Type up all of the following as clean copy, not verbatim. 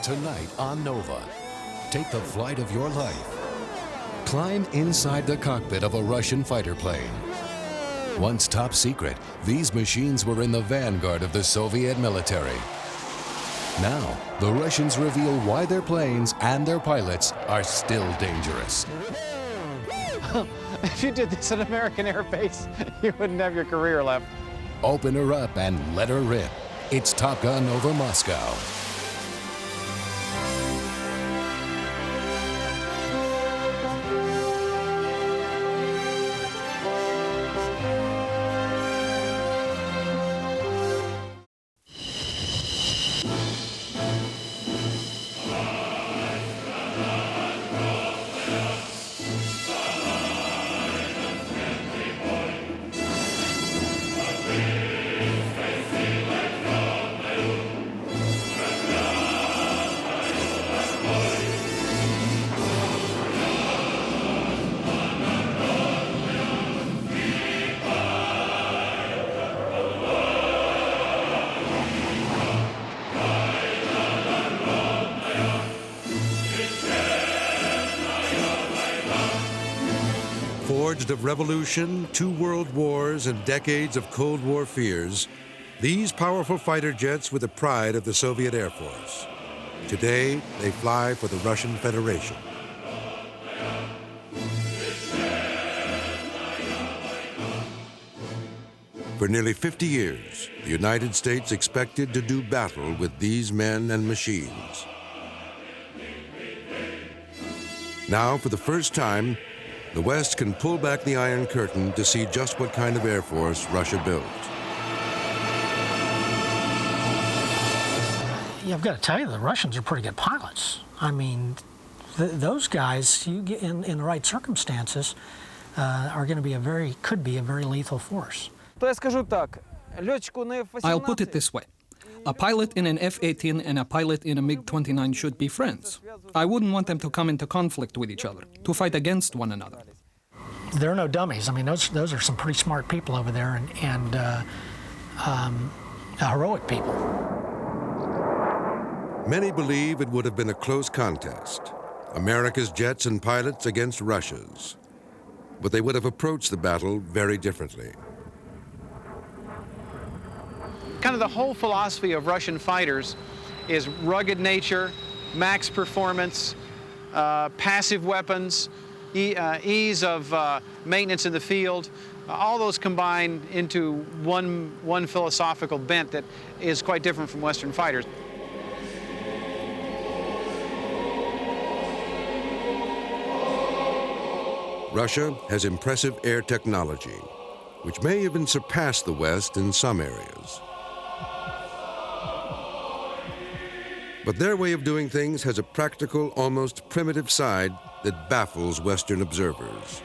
Tonight on Nova, take the flight of your life. Climb inside the cockpit of a Russian fighter plane. Once top secret, these machines were in the vanguard of the Soviet military. Now, the Russians reveal why their planes and their pilots are still dangerous. If you did this at American Air Base, you wouldn't have your career left. Open her up and let her rip. It's Top Gun over Moscow. Forged of revolution, 2 world wars, and decades of Cold War fears, these powerful fighter jets were the pride of the Soviet Air Force. Today, they fly for the Russian Federation. For nearly 50 years, the United States expected to do battle with these men and machines. Now, for the first time, the West can pull back the Iron Curtain to see just what kind of Air Force Russia built. Yeah, I've got to tell you, the Russians are pretty good pilots. I mean, those guys, you get in the right circumstances, are going to could be a very lethal force. I'll put it this way. A pilot in an F-18 and a pilot in a MiG-29 should be friends. I wouldn't want them to come into conflict with each other, to fight against one another. They're no dummies. I mean, those are some pretty smart people over there and heroic people. Many believe it would have been a close contest. America's jets and pilots against Russia's. But they would have approached the battle very differently. Kind of the whole philosophy of Russian fighters is rugged nature, max performance, passive weapons, ease of maintenance in the field. All those combine into one philosophical bent that is quite different from Western fighters. Russia has impressive air technology, which may even surpass the West in some areas. But their way of doing things has a practical, almost primitive side that baffles Western observers.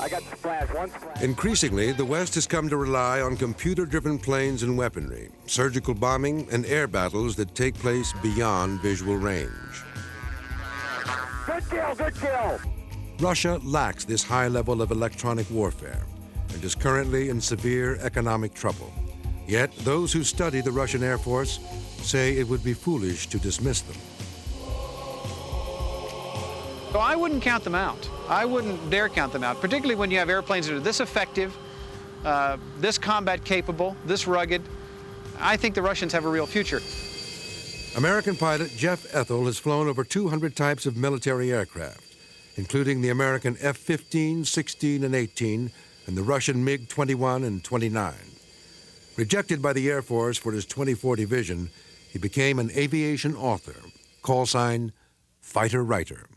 I got splash, one splash. Increasingly, the West has come to rely on computer-driven planes and weaponry, surgical bombing, and air battles that take place beyond visual range. Good kill, good kill! Russia lacks this high level of electronic warfare and is currently in severe economic trouble. Yet, those who study the Russian Air Force say it would be foolish to dismiss them. So I wouldn't count them out. I wouldn't dare count them out, particularly when you have airplanes that are this effective, this combat capable, this rugged. I think the Russians have a real future. American pilot Jeff Ethel has flown over 200 types of military aircraft, including the American F-15, 16, and 18, and the Russian MiG-21 and 29. Rejected by the Air Force for his 2040 vision, he became an aviation author, call sign Fighter Writer.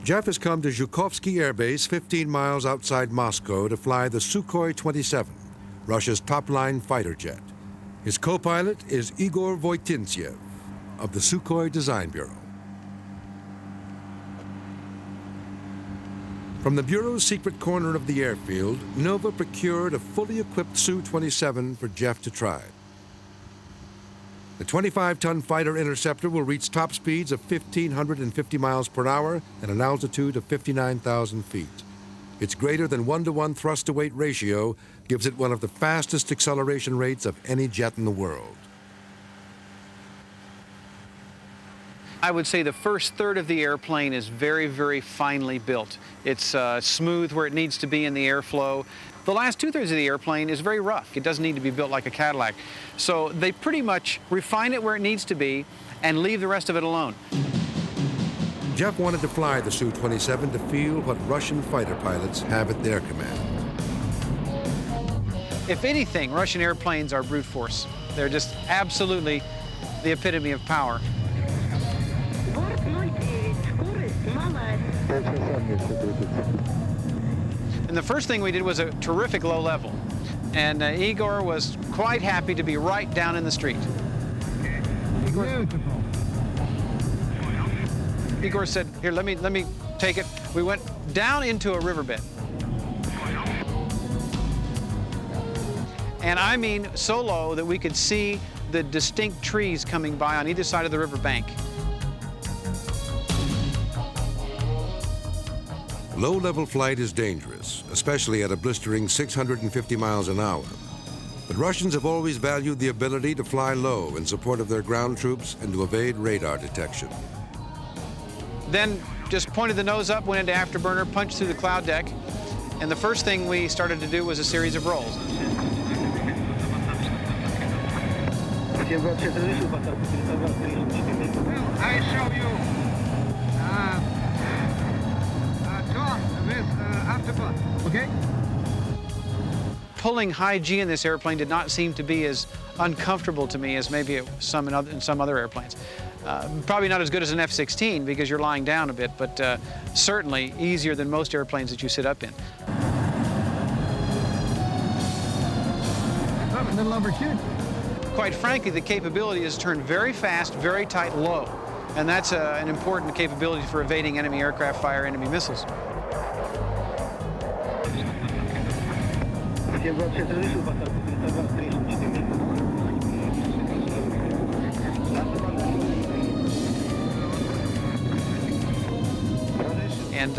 Jeff has come to Zhukovsky Air Base 15 miles outside Moscow to fly the Sukhoi 27, Russia's top-line fighter jet. His co-pilot is Igor Voitintsev of the Sukhoi Design Bureau. From the Bureau's secret corner of the airfield, Nova procured a fully equipped Su-27 for Jeff to try. The 25-ton fighter interceptor will reach top speeds of 1,550 miles per hour at an altitude of 59,000 feet. Its greater than 1-to-1 thrust-to-weight ratio gives it one of the fastest acceleration rates of any jet in the world. I would say the first third of the airplane is very, very finely built. It's smooth where it needs to be in the airflow. The last two-thirds of the airplane is very rough. It doesn't need to be built like a Cadillac. So they pretty much refine it where it needs to be and leave the rest of it alone. Jeff wanted to fly the Su-27 to feel what Russian fighter pilots have at their command. If anything, Russian airplanes are brute force. They're just absolutely the epitome of power. And the first thing we did was a terrific low level. And Igor was quite happy to be right down in the street. Beautiful. Igor said, here, let me take it. We went down into a riverbed. And I mean so low that we could see the distinct trees coming by on either side of the riverbank. Low-level flight is dangerous, especially at a blistering 650 miles an hour. But Russians have always valued the ability to fly low in support of their ground troops and to evade radar detection. Then just pointed the nose up, went into afterburner, punched through the cloud deck, and the first thing we started to do was a series of rolls. I show you turn with afterburn, okay? Pulling high G in this airplane did not seem to be as uncomfortable to me as maybe in some other airplanes. Probably not as good as an F-16 because you're lying down a bit, but certainly easier than most airplanes that you sit up in. Oh, a little overshoot. Quite frankly, the capability is to turn very fast, very tight, low. And that's an important capability for evading enemy aircraft fire, enemy missiles. And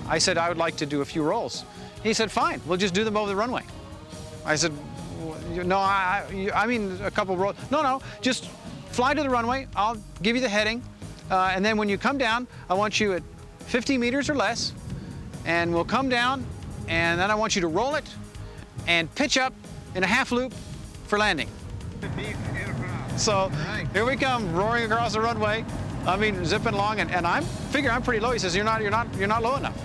I said I would like to do a few rolls. He said, fine, we'll just do them over the runway. I said, no, I mean a couple rolls. No, just fly to the runway. I'll give you the heading. And then when you come down, I want you at 50 meters or less. And we'll come down, and then I want you to roll it and pitch up in a half loop for landing. So here we come, roaring across the runway. I mean, zipping along, and I'm figuring I'm pretty low. He says, you're not low enough.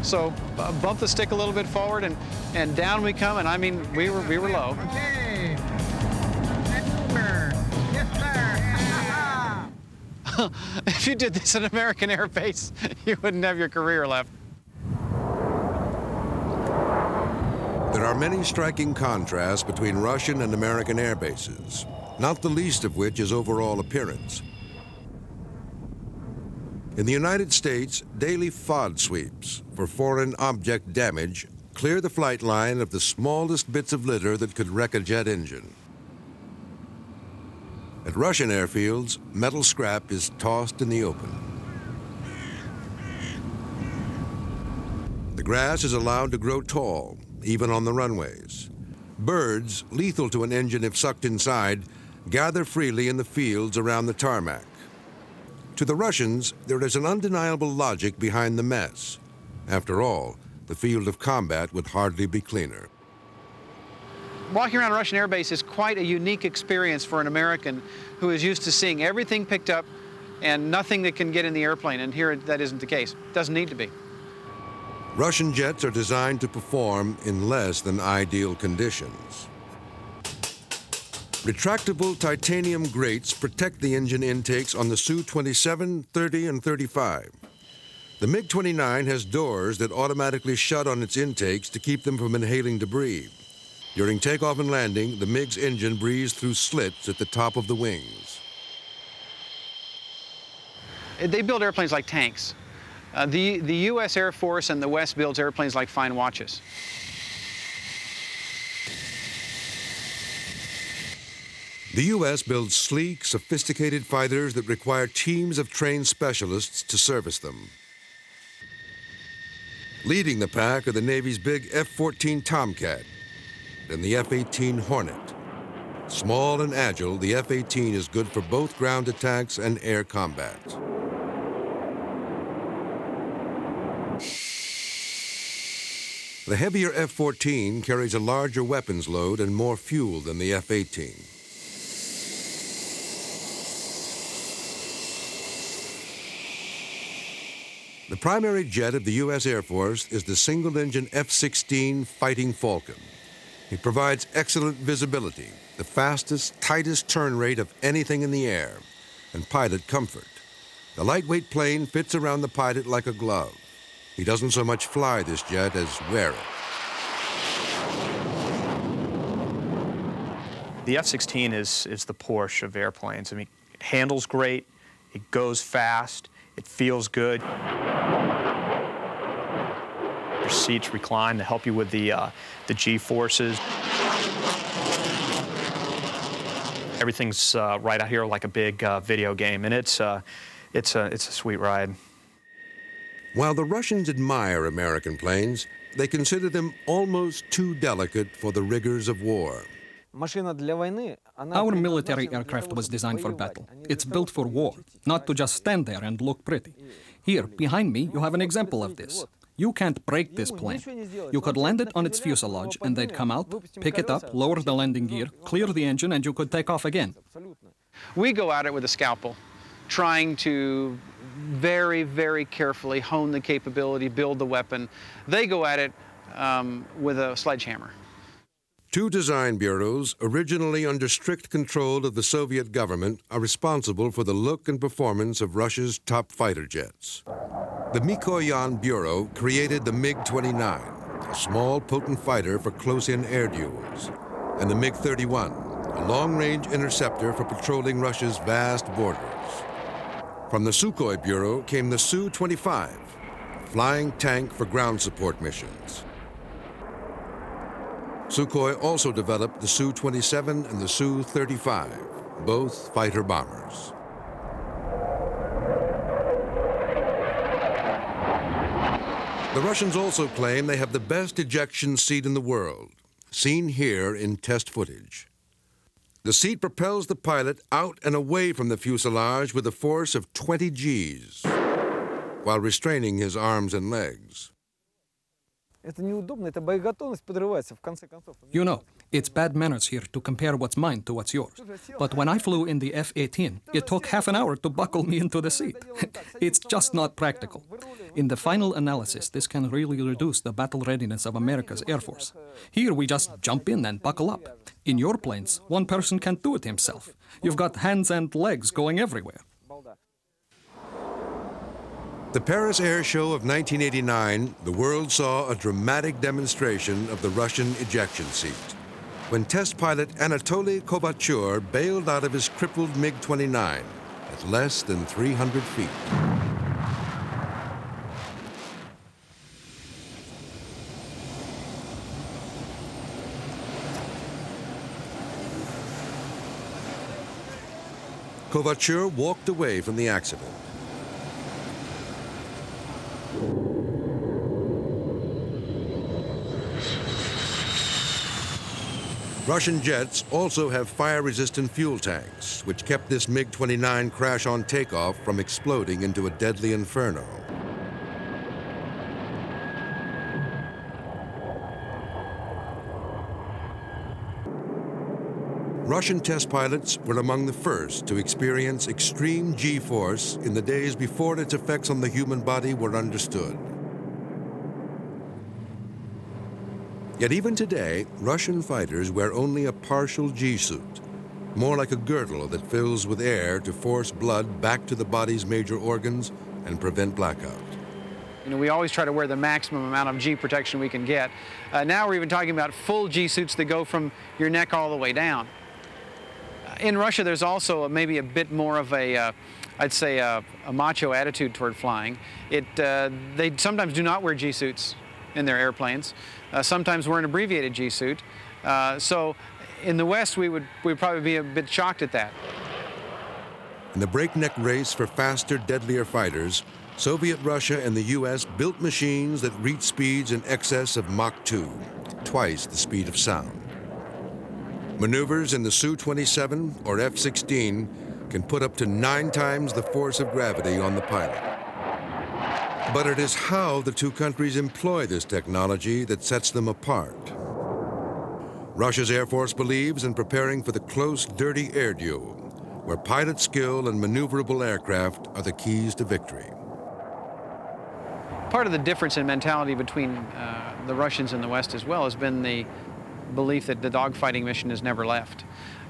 So bump the stick a little bit forward, and down we come. And I mean, we were low. Okay. Yes, sir. If you did this at American Air Base, you wouldn't have your career left. There are many striking contrasts between Russian and American air bases, not the least of which is overall appearance. In the United States, daily FOD sweeps for foreign object damage clear the flight line of the smallest bits of litter that could wreck a jet engine. At Russian airfields, metal scrap is tossed in the open. The grass is allowed to grow tall, even on the runways. Birds, lethal to an engine if sucked inside, gather freely in the fields around the tarmac. To the Russians, there is an undeniable logic behind the mess. After all, the field of combat would hardly be cleaner. Walking around a Russian air base is quite a unique experience for an American who is used to seeing everything picked up and nothing that can get in the airplane, and here that isn't the case. It doesn't need to be. Russian jets are designed to perform in less than ideal conditions. Retractable titanium grates protect the engine intakes on the Su-27, 30, and 35. The MiG-29 has doors that automatically shut on its intakes to keep them from inhaling debris. During takeoff and landing, the MiG's engine breathes through slits at the top of the wings. They build airplanes like tanks. The U.S. Air Force and the West builds airplanes like fine watches. The U.S. builds sleek, sophisticated fighters that require teams of trained specialists to service them. Leading the pack are the Navy's big F-14 Tomcat and the F-18 Hornet. Small and agile, the F-18 is good for both ground attacks and air combat. The heavier F-14 carries a larger weapons load and more fuel than the F-18. The primary jet of the U.S. Air Force is the single-engine F-16 Fighting Falcon. It provides excellent visibility, the fastest, tightest turn rate of anything in the air, and pilot comfort. The lightweight plane fits around the pilot like a glove. He doesn't so much fly this jet as wear it. The F-16 is the Porsche of airplanes. I mean, it handles great, it goes fast, it feels good. Your seats recline to help you with the G-forces. Everything's right out here like a big video game, and it's a sweet ride. While the Russians admire American planes, they consider them almost too delicate for the rigors of war. Our military aircraft was designed for battle. It's built for war, not to just stand there and look pretty. Here, behind me, you have an example of this. You can't break this plane. You could land it on its fuselage, and they'd come out, pick it up, lower the landing gear, clear the engine, and you could take off again. We go at it with a scalpel, trying to very, very carefully hone the capability, build the weapon. They go at it with a sledgehammer. Two design bureaus, originally under strict control of the Soviet government, are responsible for the look and performance of Russia's top fighter jets. The Mikoyan Bureau created the MiG-29, a small, potent fighter for close-in air duels, and the MiG-31, a long-range interceptor for patrolling Russia's vast borders. From the Sukhoi Bureau came the Su-25, a flying tank for ground support missions. Sukhoi also developed the Su-27 and the Su-35, both fighter bombers. The Russians also claim they have the best ejection seat in the world, seen here in test footage. The seat propels the pilot out and away from the fuselage with a force of 20 Gs, while restraining his arms and legs. You know, it's bad manners here to compare what's mine to what's yours. But when I flew in the F-18, it took half an hour to buckle me into the seat. It's just not practical. In the final analysis, this can really reduce the battle readiness of America's Air Force. Here we just jump in and buckle up. In your planes, one person can't do it himself. You've got hands and legs going everywhere. The Paris Air Show of 1989, the world saw a dramatic demonstration of the Russian ejection seat, when test pilot Anatoly Kovachur bailed out of his crippled MiG-29 at less than 300 feet. Kovachur walked away from the accident. Russian jets also have fire-resistant fuel tanks, which kept this MiG-29 crash on takeoff from exploding into a deadly inferno. Russian test pilots were among the first to experience extreme G-force in the days before its effects on the human body were understood. Yet even today, Russian fighters wear only a partial G-suit, more like a girdle that fills with air to force blood back to the body's major organs and prevent blackout. You know, we always try to wear the maximum amount of G protection we can get. Now we're even talking about full G-suits that go from your neck all the way down. In Russia, there's also maybe a bit more of a, I'd say, a macho attitude toward flying. They sometimes do not wear G-suits in their airplanes. Sometimes wear an abbreviated G-suit. So in the West, we'd probably be a bit shocked at that. In the breakneck race for faster, deadlier fighters, Soviet Russia and the U.S. built machines that reached speeds in excess of Mach 2, twice the speed of sound. Maneuvers in the Su-27 or F-16 can put up to 9 times the force of gravity on the pilot. But it is how the two countries employ this technology that sets them apart. Russia's Air Force believes in preparing for the close, dirty air duel, where pilot skill and maneuverable aircraft are the keys to victory. Part of the difference in mentality between the Russians and the West as well has been the belief that the dogfighting mission has never left.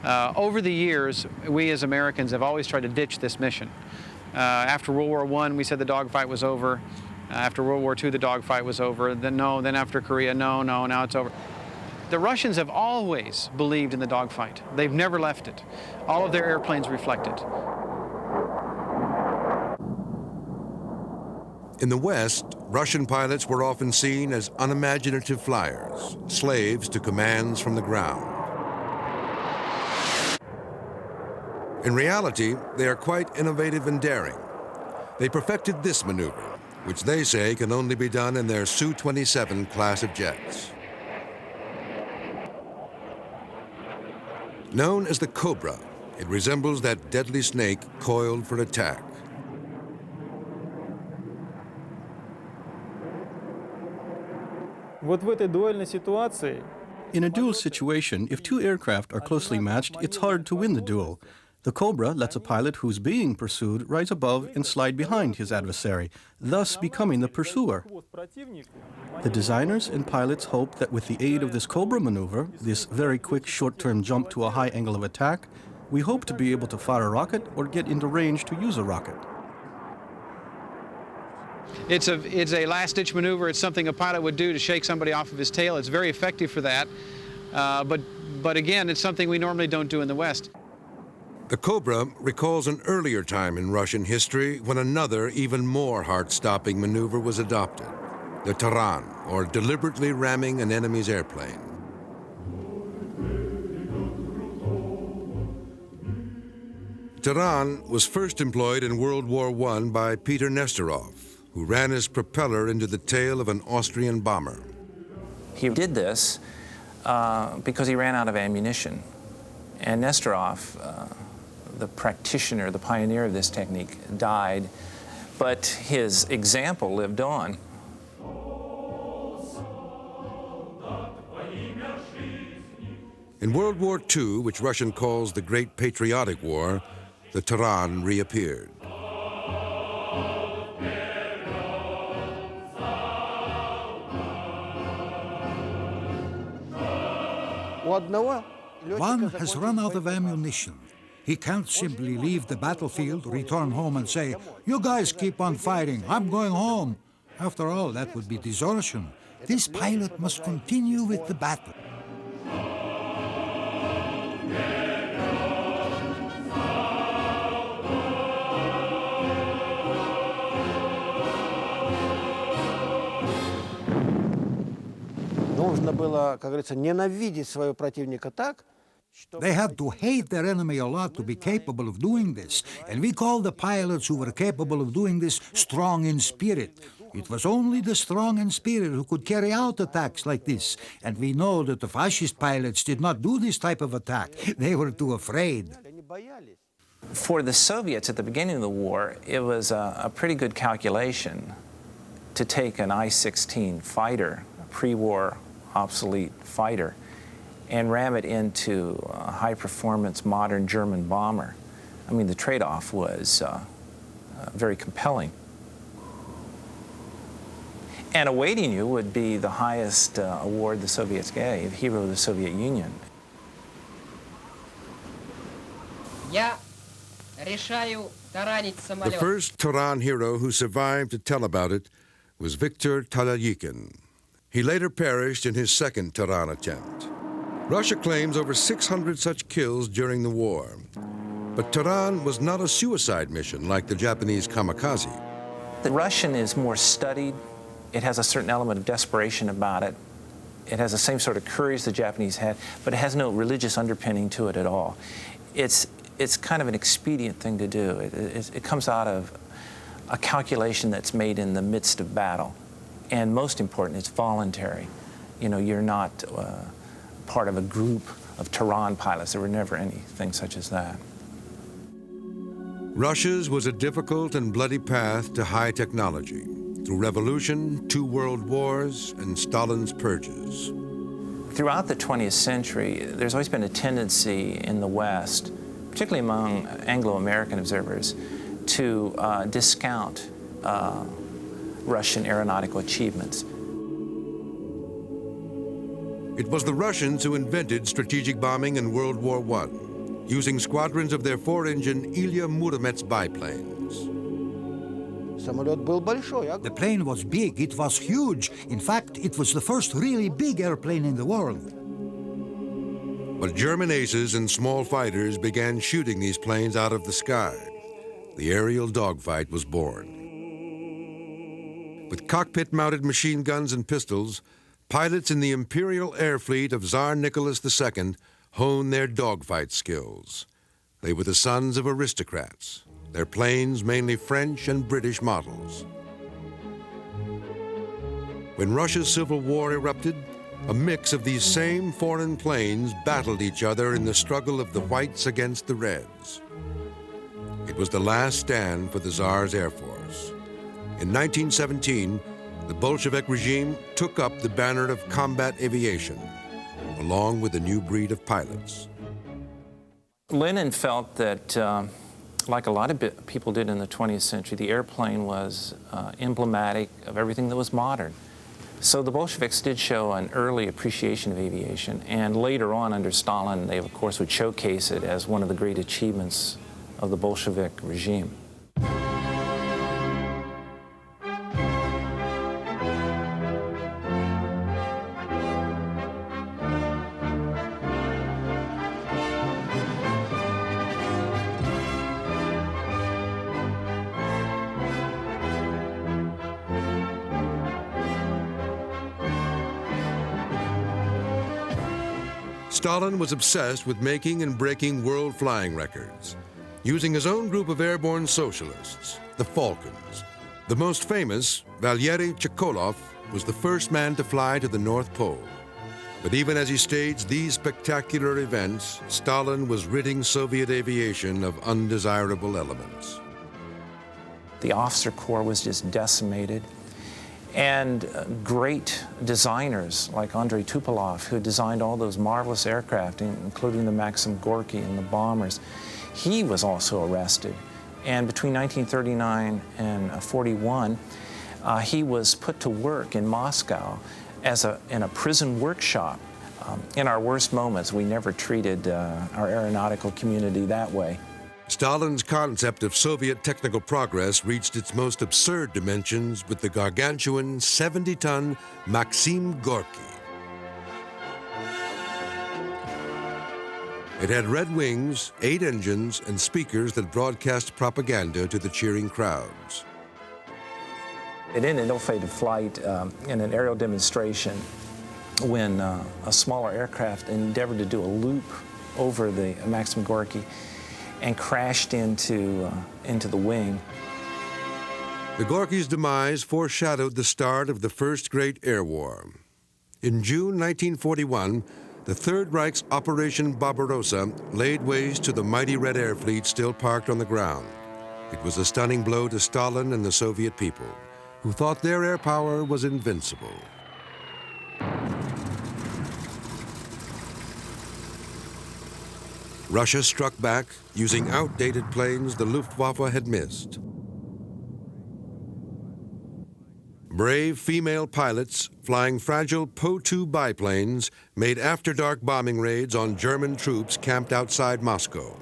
Over the years, we as Americans have always tried to ditch this mission. After World War I, we said the dogfight was over. After World War II, the dogfight was over. Then no, then after Korea, no, now it's over. The Russians have always believed in the dogfight. They've never left it. All of their airplanes reflect it. In the West, Russian pilots were often seen as unimaginative flyers, slaves to commands from the ground. In reality, they are quite innovative and daring. They perfected this maneuver, which they say can only be done in their Su-27 class of jets. Known as the Cobra, it resembles that deadly snake coiled for attack. In a duel situation, if two aircraft are closely matched, it's hard to win the duel. The Cobra lets a pilot who's being pursued rise above and slide behind his adversary, thus becoming the pursuer. The designers and pilots hope that with the aid of this Cobra maneuver, this very quick short-term jump to a high angle of attack, we hope to be able to fire a rocket or get into range to use a rocket. It's a last-ditch maneuver. It's something a pilot would do to shake somebody off of his tail. It's very effective for that. But again, it's something we normally don't do in the West. The Cobra recalls an earlier time in Russian history when another, even more heart-stopping maneuver was adopted, the Taran, or deliberately ramming an enemy's airplane. Taran was first employed in World War I by Peter Nesterov, who ran his propeller into the tail of an Austrian bomber. He did this because he ran out of ammunition. And Nesterov, the practitioner, the pioneer of this technique, died, but his example lived on. In World War II, which Russian calls the Great Patriotic War, the Taran reappeared. One has run out of ammunition. He can't simply leave the battlefield, return home and say, "You guys keep on fighting, I'm going home." After all, that would be desertion. This pilot must continue with the battle. They had to hate their enemy a lot to be capable of doing this, and we call the pilots who were capable of doing this strong in spirit. It was only the strong in spirit who could carry out attacks like this, and we know that the fascist pilots did not do this type of attack. They were too afraid. For the Soviets at the beginning of the war, it was a pretty good calculation to take an I-16 fighter, a pre-war obsolete fighter, and ram it into a high-performance modern German bomber. I mean, the trade-off was very compelling. And awaiting you would be the highest award the Soviets gave, Hero of the Soviet Union. The first Taran hero who survived to tell about it was Viktor Talyagin. He later perished in his second Taran attempt. Russia claims over 600 such kills during the war. But Taran was not a suicide mission like the Japanese kamikaze. The Russian is more studied. It has a certain element of desperation about it. It has the same sort of courage the Japanese had, but it has no religious underpinning to it at all. It's kind of an expedient thing to do. It comes out of a calculation that's made in the midst of battle. And most important, it's voluntary. You know, you're not part of a group of Tehran pilots. There were never anything such as that. Russia's was a difficult and bloody path to high technology, through revolution, 2 world wars, and Stalin's purges. Throughout the 20th century, there's always been a tendency in the West, particularly among Anglo-American observers, to discount Russian aeronautical achievements. It was the Russians who invented strategic bombing in World War I, using squadrons of their 4-engine Ilya Muromets biplanes. The plane was big, it was huge. In fact, it was the first really big airplane in the world. But German aces and small fighters began shooting these planes out of the sky. The aerial dogfight was born. With cockpit-mounted machine guns and pistols, pilots in the Imperial Air Fleet of Tsar Nicholas II honed their dogfight skills. They were the sons of aristocrats, their planes mainly French and British models. When Russia's Civil War erupted, a mix of these same foreign planes battled each other in the struggle of the whites against the reds. It was the last stand for the Tsar's Air Force. In 1917, the Bolshevik regime took up the banner of combat aviation, along with a new breed of pilots. Lenin felt that, like a lot of people did in the 20th century, the airplane was emblematic of everything that was modern. So the Bolsheviks did show an early appreciation of aviation, and later on under Stalin, they of course would showcase it as one of the great achievements of the Bolshevik regime. Stalin was obsessed with making and breaking world flying records, using his own group of airborne socialists, the Falcons. The most famous, Valery Chekolov, was the first man to fly to the North Pole. But even as he staged these spectacular events, Stalin was ridding Soviet aviation of undesirable elements. The officer corps was just decimated. And great designers like Andrei Tupolev, who designed all those marvelous aircraft, including the Maxim Gorky and the bombers, he was also arrested. And between 1939 and 41, he was put to work in Moscow in a prison workshop. In our worst moments, we never treated our aeronautical community that way. Stalin's concept of Soviet technical progress reached its most absurd dimensions with the gargantuan 70-ton Maxim Gorky. It had red wings, 8 engines, and speakers that broadcast propaganda to the cheering crowds. It ended ill-fated flight in an aerial demonstration when a smaller aircraft endeavored to do a loop over the Maxim Gorky and crashed into the wing. The Gorky's demise foreshadowed the start of the First Great Air War. In June 1941, the Third Reich's Operation Barbarossa laid waste to the mighty Red Air Fleet still parked on the ground. It was a stunning blow to Stalin and the Soviet people, who thought their air power was invincible. Russia struck back using outdated planes the Luftwaffe had missed. Brave female pilots flying fragile Po-2 biplanes made after-dark bombing raids on German troops camped outside Moscow.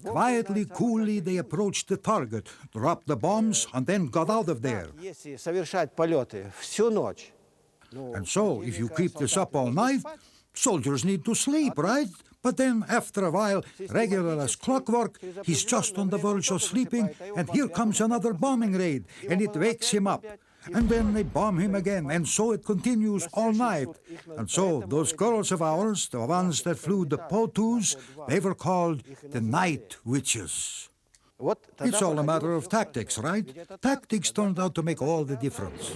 Quietly, coolly, they approached the target, dropped the bombs, and then got out of there. And so, if you keep this up all night, soldiers need to sleep, right? But then, after a while, regular as clockwork, he's just on the verge of sleeping, and here comes another bombing raid, and it wakes him up. And then they bomb him again, and so it continues all night. And so those girls of ours, the ones that flew the Po-2s, they were called the Night Witches. It's all a matter of tactics, right? Tactics turned out to make all the difference.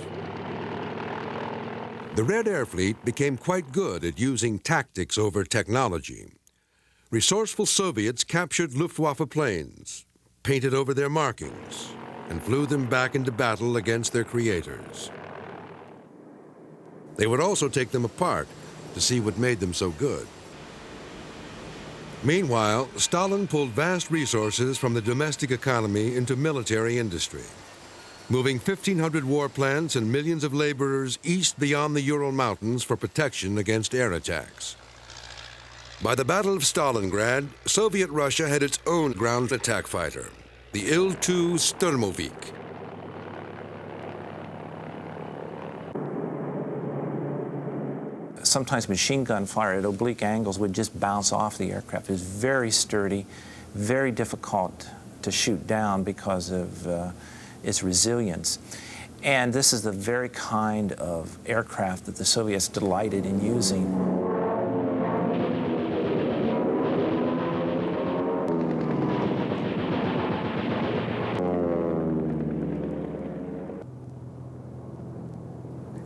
The Red Air Fleet became quite good at using tactics over technology. Resourceful Soviets captured Luftwaffe planes, painted over their markings, and flew them back into battle against their creators. They would also take them apart to see what made them so good. Meanwhile, Stalin pulled vast resources from the domestic economy into military industry, moving 1,500 warplanes and millions of laborers east beyond the Ural Mountains for protection against air attacks. By the Battle of Stalingrad, Soviet Russia had its own ground attack fighter, the Il-2 Sturmovik. Sometimes machine gun fire at oblique angles would just bounce off the aircraft. It was very sturdy, very difficult to shoot down because of its resilience. And this is the very kind of aircraft that the Soviets delighted in using.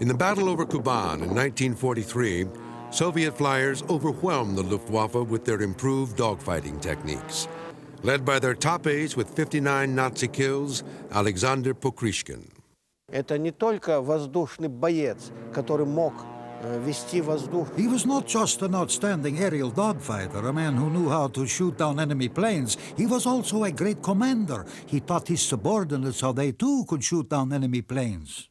In the battle over Kuban in 1943, Soviet flyers overwhelmed the Luftwaffe with their improved dogfighting techniques, led by their top ace with 59 Nazi kills, Alexander Pokrishkin. Это не только воздушный боец, который мог вести воздух. He was not just an outstanding aerial dogfighter, a man who knew how to shoot down enemy planes. He was also a great commander. He taught his subordinates how they too could shoot down enemy planes.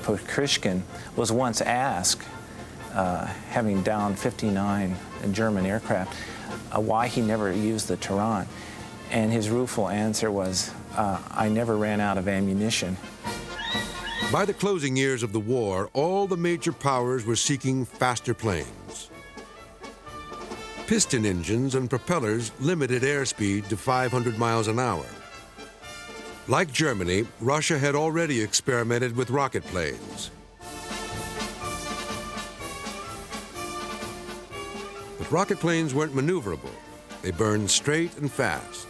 Pokrishkin was once asked, having downed 59 German aircraft, why he never used the Tehran. And his rueful answer was, I never ran out of ammunition. By the closing years of the war, all the major powers were seeking faster planes. Piston engines and propellers limited airspeed to 500 miles an hour. Like Germany, Russia had already experimented with rocket planes. But rocket planes weren't maneuverable. They burned straight and fast.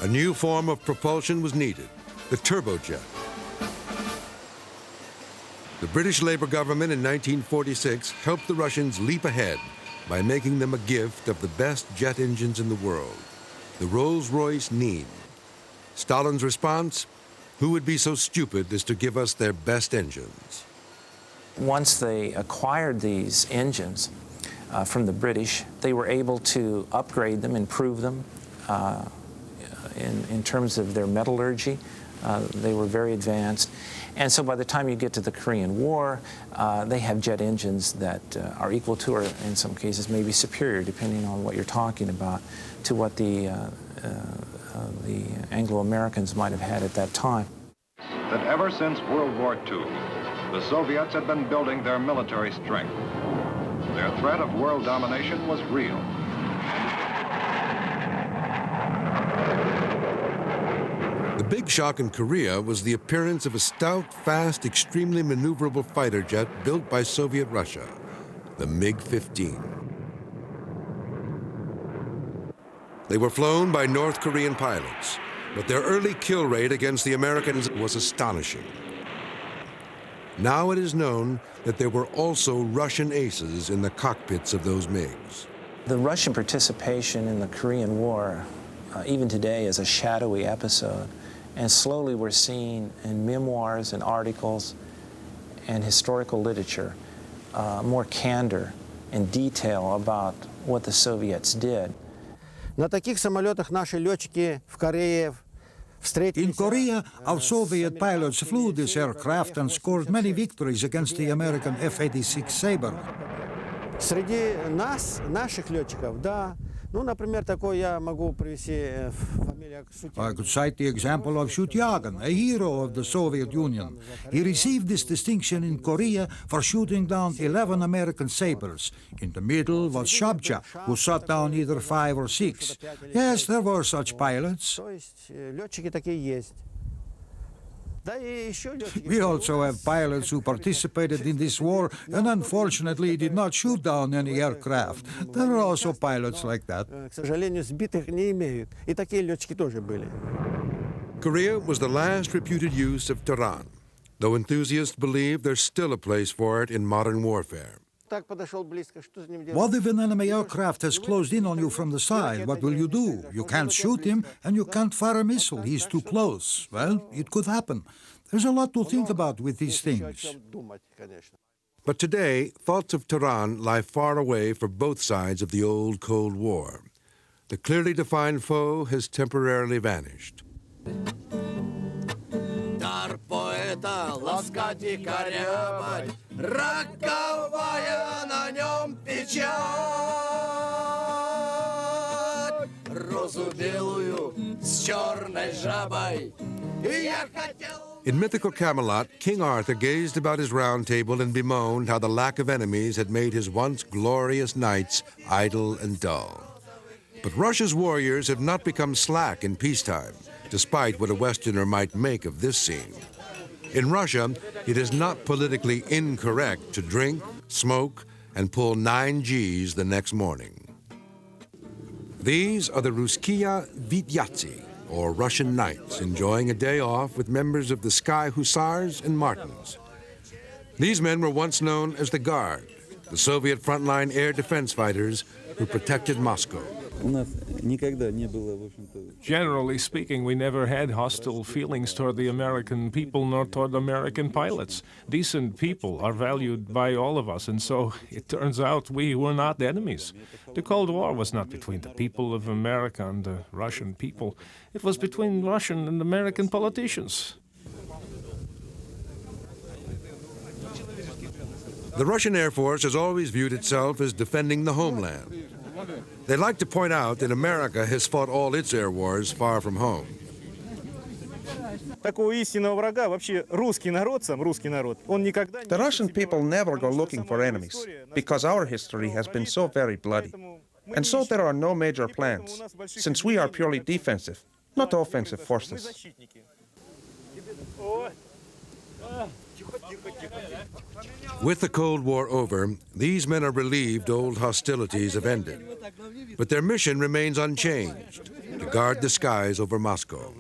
A new form of propulsion was needed, the turbojet. The British Labour government in 1946 helped the Russians leap ahead by making them a gift of the best jet engines in the world, the Rolls-Royce Nene. Stalin's response? Who would be so stupid as to give us their best engines? Once they acquired these engines from the British, they were able to upgrade them, improve them. In terms of their metallurgy, they were very advanced. And so by the time you get to the Korean War, they have jet engines that are equal to, or in some cases maybe superior, depending on what you're talking about, to what the Anglo-Americans might have had at that time. That ever since World War II, the Soviets had been building their military strength. Their threat of world domination was real. The big shock in Korea was the appearance of a stout, fast, extremely maneuverable fighter jet built by Soviet Russia, the MiG-15. They were flown by North Korean pilots, but their early kill rate against the Americans was astonishing. Now it is known that there were also Russian aces in the cockpits of those MiGs. The Russian participation in the Korean War, even today, is a shadowy episode. And slowly we're seeing in memoirs and articles and historical literature more candor and detail about what the Soviets did. На таких самолетах наши летчики в Корее встретились. In Korea, our Soviet pilots flew this aircraft and scored many victories against the American F-86 Sabre. Среди нас, наших летчиков, да, Ну, например, такой я могу привести фамилия I could cite the example of Shutyagan, a hero of the Soviet Union. He received this distinction in Korea for shooting down 11 American sabers. In the middle was Shabcha, who shot down either 5 or 6. Yes, there were such pilots. То есть летчики такие есть. Да и еще летчики. We also have pilots who participated in this war and unfortunately did not shoot down any aircraft. There are also pilots like that. К сожалению, сбитых не имеют. И такие летчики тоже были. Korea was the last reputed use of Tehran, though enthusiasts believe there's still a place for it in modern warfare. Так подошел близко, что с ним делать? What if an enemy aircraft has closed in on you from the side? What will you do? You can't shoot him and you can't fire a missile. He's too close. Well, it could happen. There's a lot to think about with these things. But today, thoughts of Tehran lie far away for both sides of the old Cold War. The clearly defined foe has temporarily vanished. Дар поэта ласкать и корябать, роковая на нем печать. Розу белую с черной жабой я хотел. In mythical Camelot, King Arthur gazed about his round table and bemoaned how the lack of enemies had made his once glorious knights idle and dull. But Russia's warriors have not become slack in peacetime, despite what a Westerner might make of this scene. In Russia, it is not politically incorrect to drink, smoke, and pull 9 Gs the next morning. These are the Ruskiya Vityatsi, or Russian Knights, enjoying a day off with members of the Sky Hussars and Martins. These men were once known as the Guard, the Soviet frontline air defense fighters who protected Moscow. Generally speaking, we never had hostile feelings toward the American people nor toward American pilots. Decent people are valued by all of us, and so it turns out we were not enemies. The Cold War was not between the people of America and the Russian people. It was between Russian and American politicians. The Russian Air Force has always viewed itself as defending the homeland. They like to point out that America has fought all its air wars far from home. The Russian people never go looking for enemies, because our history has been so very bloody. And so there are no major plans, since we are purely defensive, not offensive forces. With the Cold War over, these men are relieved old hostilities have ended. But their mission remains unchanged, to guard the skies over Moscow.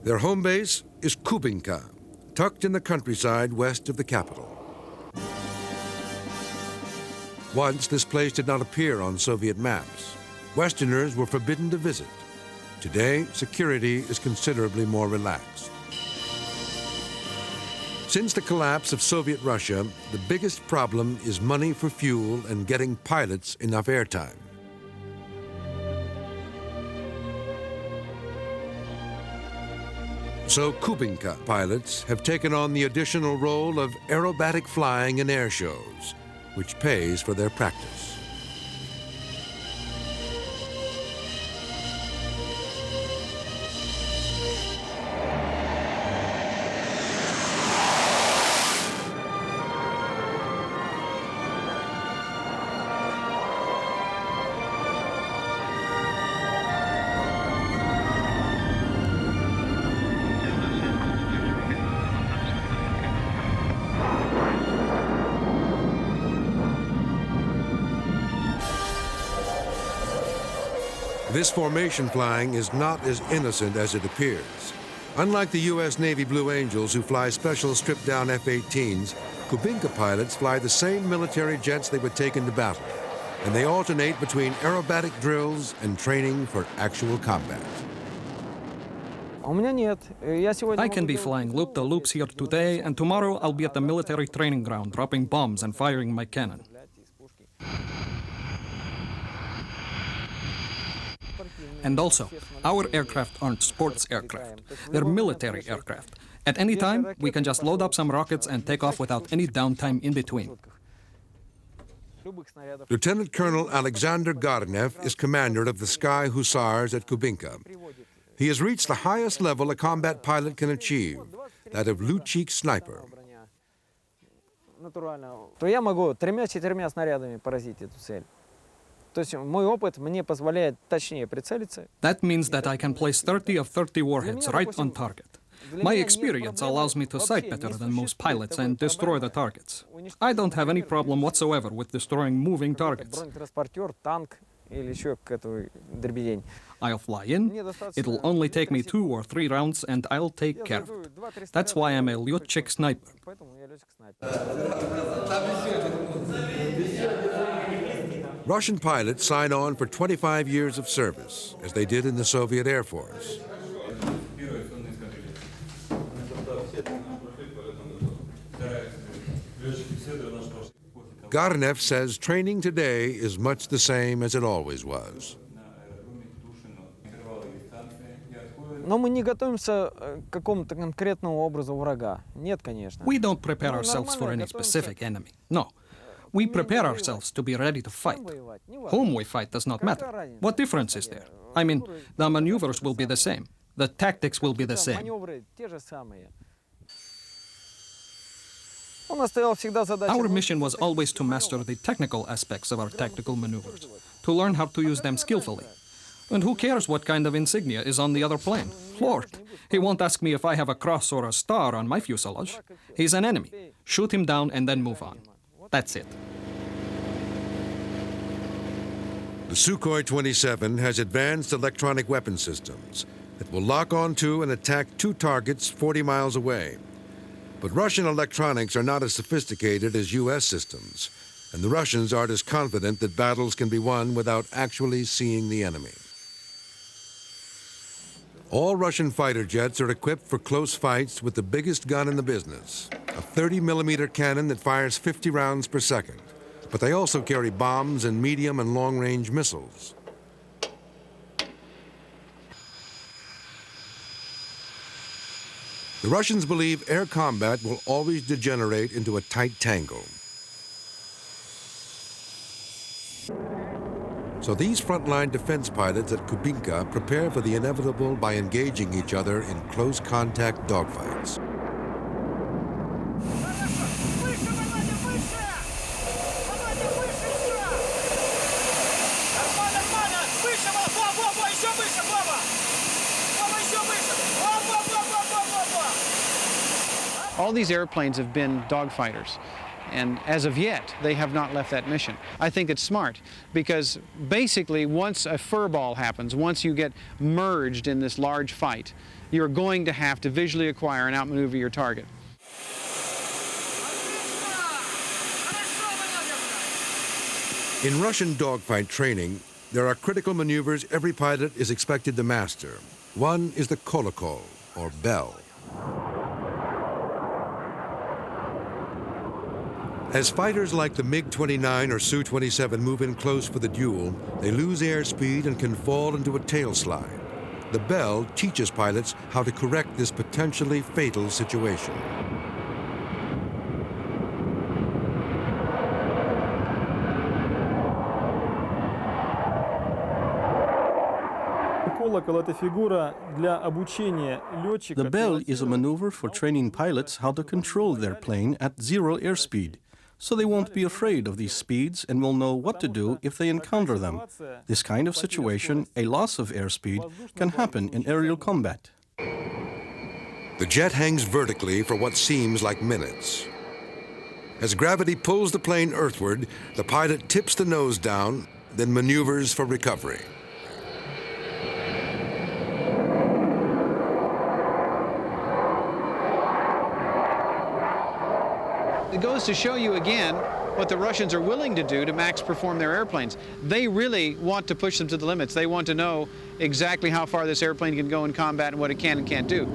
Their home base is Kubinka, tucked in the countryside west of the capital. Once, this place did not appear on Soviet maps. Westerners were forbidden to visit. Today, security is considerably more relaxed. Since the collapse of Soviet Russia, the biggest problem is money for fuel and getting pilots enough airtime. So Kubinka pilots have taken on the additional role of aerobatic flying in air shows, which pays for their practice. This formation flying is not as innocent as it appears. Unlike the U.S. Navy Blue Angels, who fly special stripped-down F-18s, Kubinka pilots fly the same military jets they would take into battle, and they alternate between aerobatic drills and training for actual combat. I can be flying loop-the-loops here today, and tomorrow I'll be at the military training ground, dropping bombs and firing my cannon. And also, our aircraft aren't sports aircraft. They're military aircraft. At any time, we can just load up some rockets and take off without any downtime in between. Lieutenant Colonel Alexander Garnev is commander of the Sky Hussars at Kubinka. He has reached the highest level a combat pilot can achieve, that of Luchik sniper. То я могу 3-4 снарядами поразить эту цель. То есть мой опыт мне позволяет точнее прицелиться. That means that I can place 30 of 30 warheads right on target. My experience allows me to sight better than most pilots and destroy the targets. I don't have any problem whatsoever with destroying moving targets. Бронетранспортер, танк или еще какой-то дребедень. I'll fly in, it'll only take me 2 or 3 rounds and I'll take care of it. That's why I'm a Lyotchik sniper. Russian pilots sign on for 25 years of service, as they did in the Soviet Air Force. Garnev says training today is much the same as it always was. Но мы не готовимся к какому-то конкретному образу врага. Нет, конечно. We don't prepare ourselves for any specific enemy. No. We prepare ourselves to be ready to fight. Whom we fight does not matter. What difference is there? I mean, the maneuvers will be the same. The tactics will be the same. Our mission was always to master the technical aspects of our tactical maneuvers, to learn how to use them skillfully. And who cares what kind of insignia is on the other plane? Lord, he won't ask me if I have a cross or a star on my fuselage. He's an enemy. Shoot him down and then move on. That's it. The Sukhoi 27 has advanced electronic weapon systems that will lock onto and attack 2 targets 40 miles away. But Russian electronics are not as sophisticated as U.S. systems, and the Russians aren't as confident that battles can be won without actually seeing the enemy. All Russian fighter jets are equipped for close fights with the biggest gun in the business, a 30-millimeter cannon that fires 50 rounds per second. But they also carry bombs and medium and long-range missiles. The Russians believe air combat will always degenerate into a tight tangle. So these frontline defense pilots at Kubinka prepare for the inevitable by engaging each other in close contact dogfights. All these airplanes have been dogfighters. And as of yet, they have not left that mission. I think it's smart because basically once a furball happens, once you get merged in this large fight, you're going to have to visually acquire and outmaneuver your target. In Russian dogfight training, there are critical maneuvers every pilot is expected to master. One is the kolokol, or bell. As fighters like the MiG-29 or Su-27 move in close for the duel, they lose airspeed and can fall into a tailslide. The bell teaches pilots how to correct this potentially fatal situation. The bell is a maneuver for training pilots how to control their plane at 0 airspeed, so they won't be afraid of these speeds and will know what to do if they encounter them. This kind of situation, a loss of airspeed, can happen in aerial combat. The jet hangs vertically for what seems like minutes. As gravity pulls the plane earthward, the pilot tips the nose down, then maneuvers for recovery. It goes to show you again what the Russians are willing to do to max perform their airplanes. They really want to push them to the limits. They want to know exactly how far this airplane can go in combat and what it can and can't do.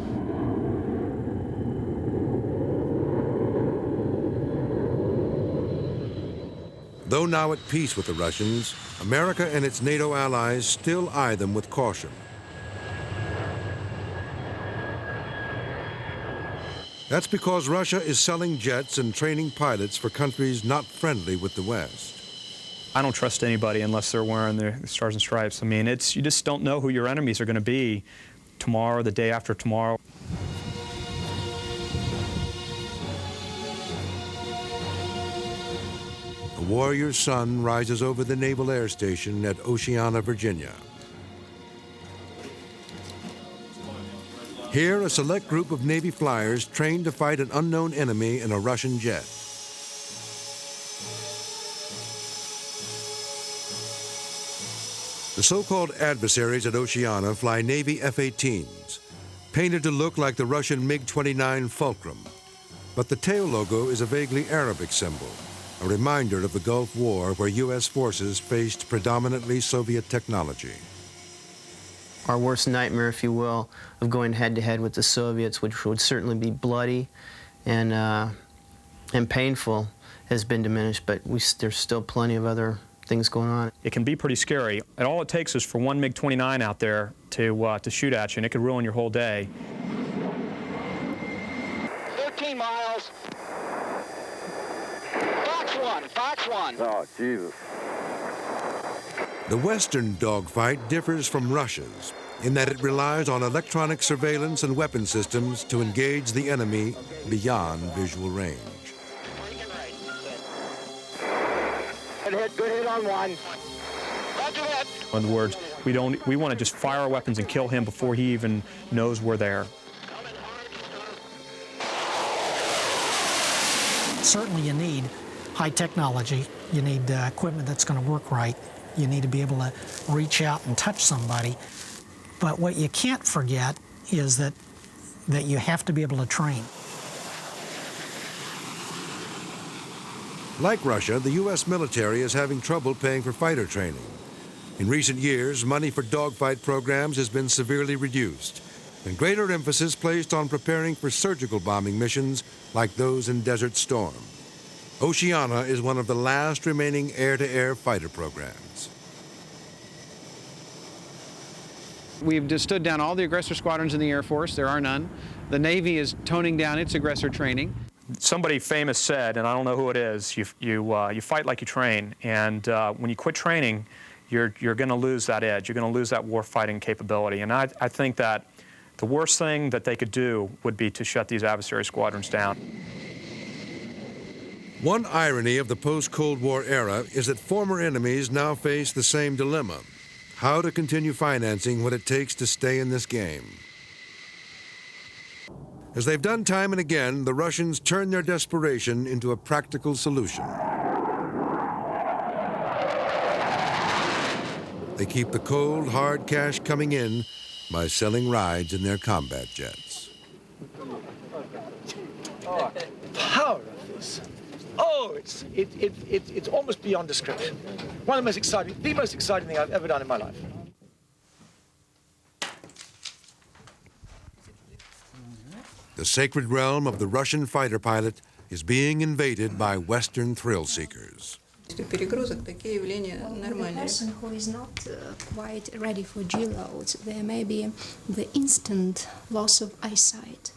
Though now at peace with the Russians, America and its NATO allies still eye them with caution. That's because Russia is selling jets and training pilots for countries not friendly with the West. I don't trust anybody unless they're wearing the stars and stripes. I mean, you just don't know who your enemies are going to be tomorrow, the day after tomorrow. A warrior's sun rises over the Naval Air Station at Oceana, Virginia. Here, a select group of Navy flyers trained to fight an unknown enemy in a Russian jet. The so-called adversaries at Oceana fly Navy F-18s, painted to look like the Russian MiG-29 Fulcrum. But the tail logo is a vaguely Arabic symbol, a reminder of the Gulf War where U.S. forces faced predominantly Soviet technology. Our worst nightmare, if you will, of going head-to-head with the Soviets, which would certainly be bloody and painful, has been diminished, but there's still plenty of other things going on. It can be pretty scary. And all it takes is for one MiG-29 out there to shoot at you, and it could ruin your whole day. 13 miles. Fox 1. Oh, Jesus. The Western dogfight differs from Russia's in that it relies on electronic surveillance and weapon systems to engage the enemy beyond visual range. Good hit on one. In other words, we want to just fire our weapons and kill him before he even knows we're there. Certainly you need high technology. You need equipment that's going to work right. You need to be able to reach out and touch somebody. But what you can't forget is that you have to be able to train. Like Russia, the U.S. military is having trouble paying for fighter training. In recent years, money for dogfight programs has been severely reduced, and greater emphasis placed on preparing for surgical bombing missions like those in Desert Storm. Oceana is one of the last remaining air-to-air fighter programs. We've just stood down all the aggressor squadrons in the Air Force. There are none. The Navy is toning down its aggressor training. Somebody famous said, and I don't know who it is, you fight like you train, and when you quit training, you're going to lose that edge. You're going to lose that war-fighting capability. And I think that the worst thing that they could do would be to shut these adversary squadrons down. One irony of the post-Cold War era is that former enemies now face the same dilemma: how to continue financing what it takes to stay in this game. As they've done time and again, the Russians turn their desperation into a practical solution. They keep the cold, hard cash coming in by selling rides in their combat jets. Oh, power of this. Oh, it's almost beyond description. One of the most exciting thing I've ever done in my life. The sacred realm of the Russian fighter pilot is being invaded by Western thrill seekers. A person who is not quite ready for G-loads, there may be the instant loss of eyesight.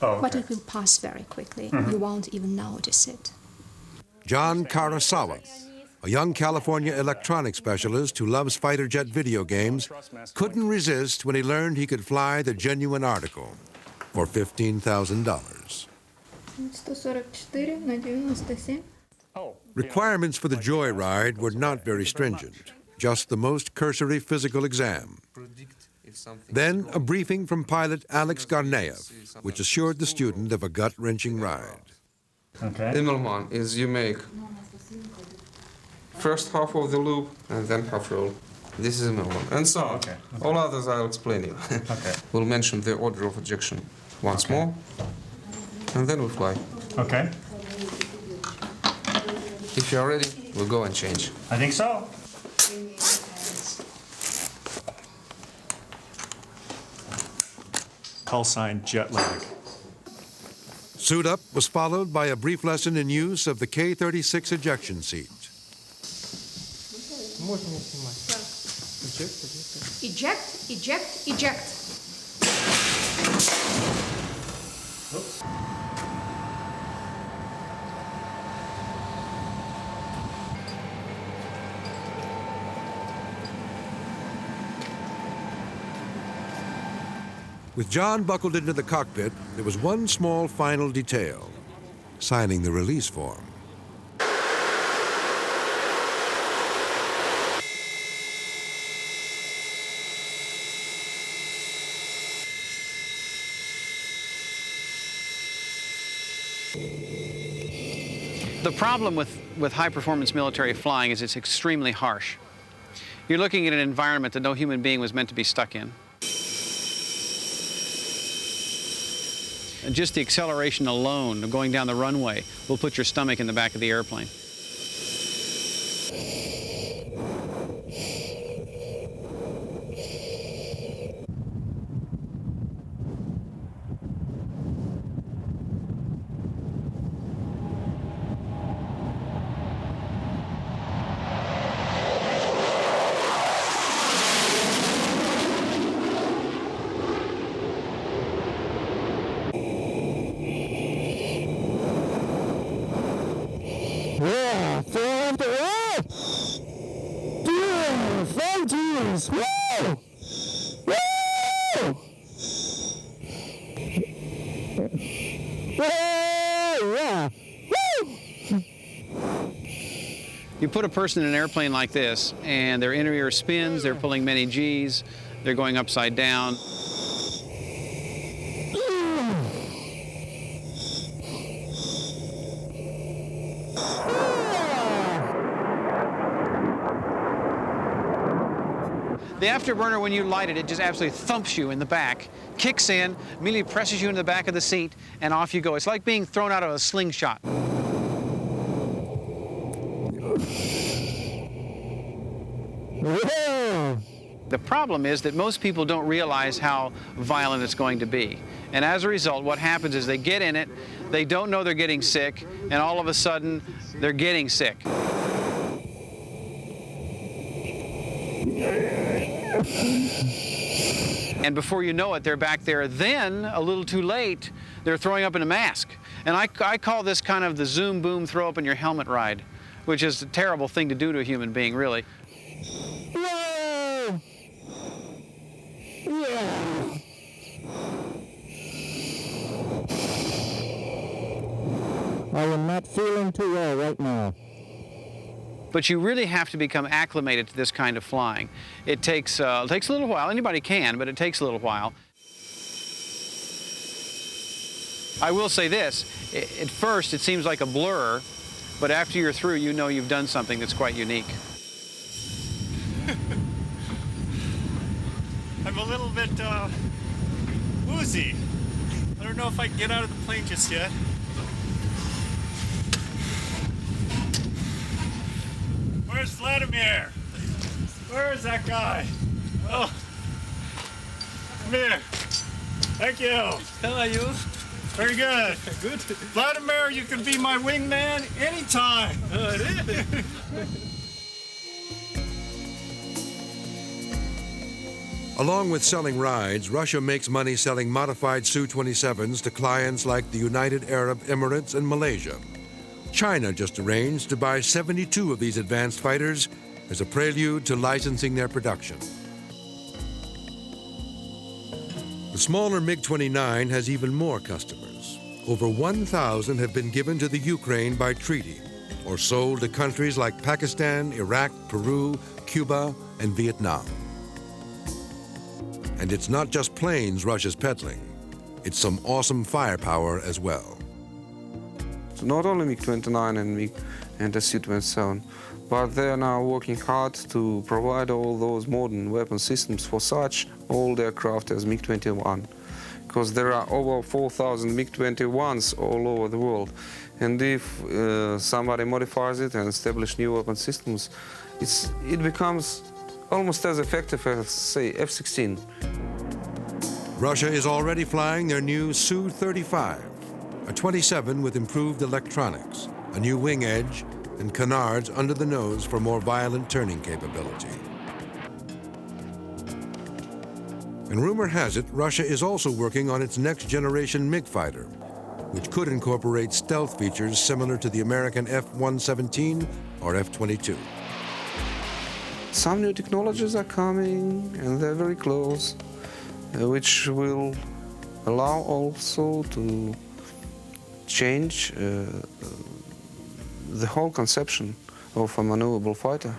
Oh, okay. But it will pass very quickly. Mm-hmm. You won't even notice it. John Karasawa, a young California electronics specialist who loves fighter jet video games, couldn't resist when he learned he could fly the genuine article for $15,000. Requirements for the joyride were not very stringent, just the most cursory physical exam. Then a briefing from pilot Alex Garneyev, which assured the student of a gut-wrenching ride. Okay. Immelman is you make first half of the loop and then half roll. This is Immelman. And so on. Okay. All others I'll explain you. Okay. We'll mention the order of ejection once more, and then we'll fly. Okay. If you're ready, we'll go and change. I think so. Call sign jet lag. Suit up was followed by a brief lesson in use of the K-36 ejection seat. Eject, eject, eject. Oops. With John buckled into the cockpit, there was one small final detail: signing the release form. The problem with high-performance military flying is it's extremely harsh. You're looking at an environment that no human being was meant to be stuck in. And just the acceleration alone of going down the runway will put your stomach in the back of the airplane. Yeah, forward the up! Yeah, 5 G's! Woo! Woo! Yeah! Woo! You put a person in an airplane like this, and their inner ear spins, they're pulling many G's, they're going upside down. The afterburner, when you light it, it just absolutely thumps you in the back, kicks in, immediately presses you into the back of the seat, and off you go. It's like being thrown out of a slingshot. The problem is that most people don't realize how violent it's going to be. And as a result, what happens is they get in it, they don't know they're getting sick, and all of a sudden, they're getting sick. And before you know it, they're back there. Then, a little too late, they're throwing up in a mask. And I call this kind of the zoom, boom, throw up in your helmet ride, which is a terrible thing to do to a human being, really. Whoa! Yeah! I am not feeling too well right now. But you really have to become acclimated to this kind of flying. It takes a little while. Anybody can, but it takes a little while. I will say this, at first it seems like a blur, but after you're through, you know you've done something that's quite unique. I'm a little bit woozy. I don't know if I can get out of the plane just yet. Where's Vladimir? Where is that guy? Oh, come here. Thank you. How are you? Very good. Good. Vladimir, you can be my wingman anytime. Along with selling rides, Russia makes money selling modified Su-27s to clients like the United Arab Emirates and Malaysia. China just arranged to buy 72 of these advanced fighters as a prelude to licensing their production. The smaller MiG-29 has even more customers. Over 1,000 have been given to the Ukraine by treaty or sold to countries like Pakistan, Iraq, Peru, Cuba, and Vietnam. And it's not just planes Russia's peddling. It's some awesome firepower as well. Not only MiG-29 and the Su-27, but they are now working hard to provide all those modern weapon systems for such old aircraft as MiG-21, because there are over 4,000 MiG-21s all over the world. And if somebody modifies it and establishes new weapon systems, it becomes almost as effective as, say, F-16. Russia is already flying their new Su-35. A 27 with improved electronics, a new wing edge, and canards under the nose for more violent turning capability. And rumor has it, Russia is also working on its next generation MiG fighter, which could incorporate stealth features similar to the American F-117 or F-22. Some new technologies are coming, and they're very close. which will allow also to change the whole conception of a maneuverable fighter.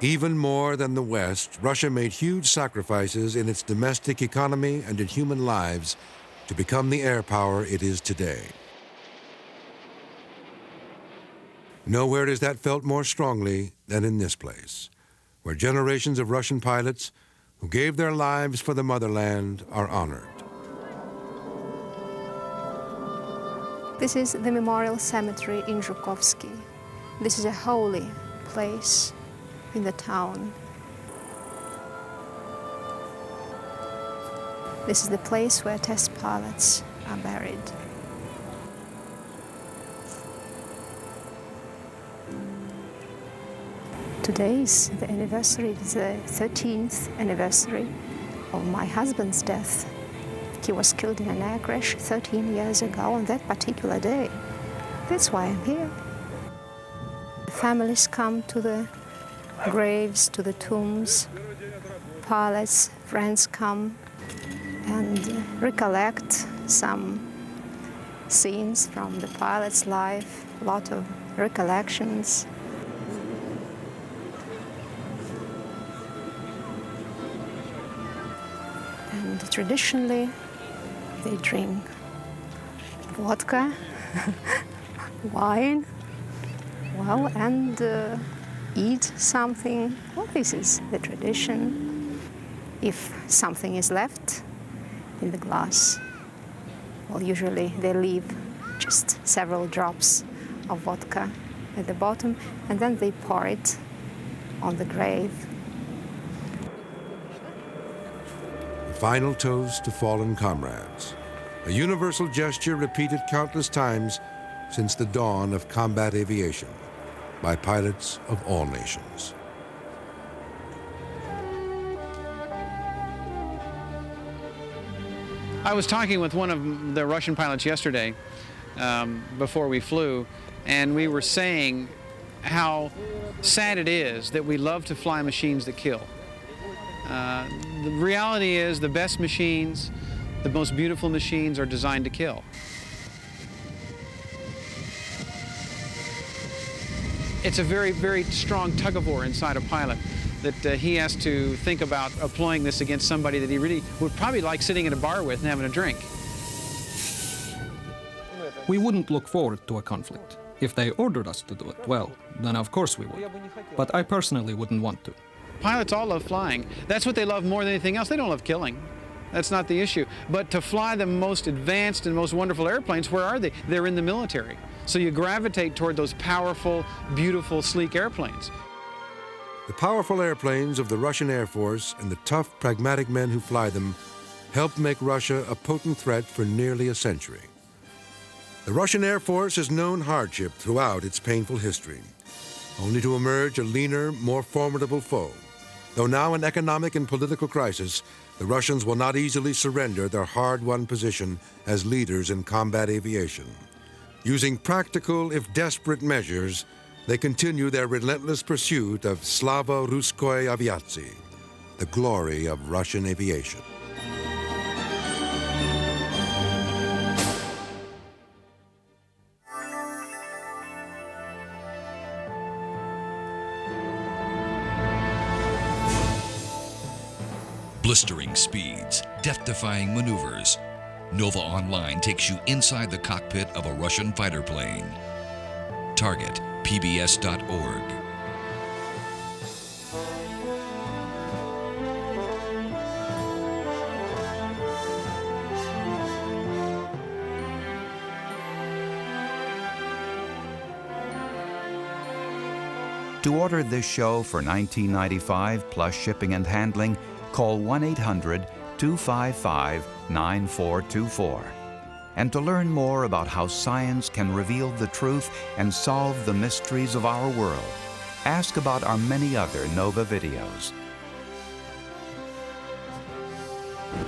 Even more than the West, Russia made huge sacrifices in its domestic economy and in human lives to become the air power it is today. Nowhere is that felt more strongly than in this place, where generations of Russian pilots who gave their lives for the motherland are honored. This is the memorial cemetery in Zhukovsky. This is a holy place in the town. This is the place where test pilots are buried. Today is the anniversary, it's the 13th anniversary of my husband's death. He was killed in an air crash 13 years ago on that particular day. That's why I'm here. The families come to the graves, to the tombs. Pilots, friends come and recollect some scenes from the pilot's life, a lot of recollections. And traditionally, they drink vodka, wine, well, and eat something. Well, this is the tradition. If something is left in the glass, well, usually they leave just several drops of vodka at the bottom, and then they pour it on the grave. A final toast to fallen comrades, a universal gesture repeated countless times since the dawn of combat aviation by pilots of all nations. I was talking with one of the Russian pilots yesterday before we flew, and we were saying how sad it is that we love to fly machines that kill. The reality is the best machines, the most beautiful machines are designed to kill. It's a very, very strong tug-of-war inside a pilot that he has to think about employing this against somebody that he really would probably like sitting in a bar with and having a drink. We wouldn't look forward to a conflict. If they ordered us to do it, well, then of course we would. But I personally wouldn't want to. Pilots all love flying. That's what they love more than anything else. They don't love killing. That's not the issue. But to fly the most advanced and most wonderful airplanes, where are they? They're in the military. So you gravitate toward those powerful, beautiful, sleek airplanes. The powerful airplanes of the Russian Air Force and the tough, pragmatic men who fly them helped make Russia a potent threat for nearly a century. The Russian Air Force has known hardship throughout its painful history, only to emerge a leaner, more formidable foe. Though now in economic and political crisis, the Russians will not easily surrender their hard-won position as leaders in combat aviation. Using practical, if desperate, measures, they continue their relentless pursuit of Slava Ruskoi Aviatsii, the glory of Russian aviation. Blistering speeds, death-defying maneuvers. Nova Online takes you inside the cockpit of a Russian fighter plane. Target pbs.org. To order this show for $19.95 plus shipping and handling, call 1-800-255-9424. And to learn more about how science can reveal the truth and solve the mysteries of our world, ask about our many other NOVA videos.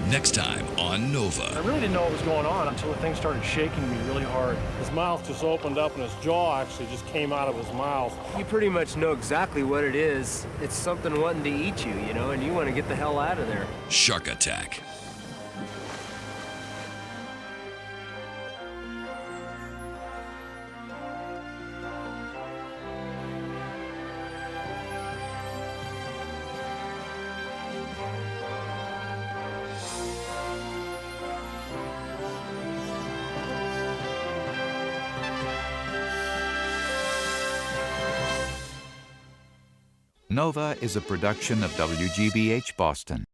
Next time on Nova. I really didn't know what was going on until the thing started shaking me really hard. His mouth just opened up and his jaw actually just came out of his mouth. You pretty much know exactly what it is. It's something wanting to eat you, you know, and you want to get the hell out of there. Shark Attack. Nova is a production of WGBH Boston.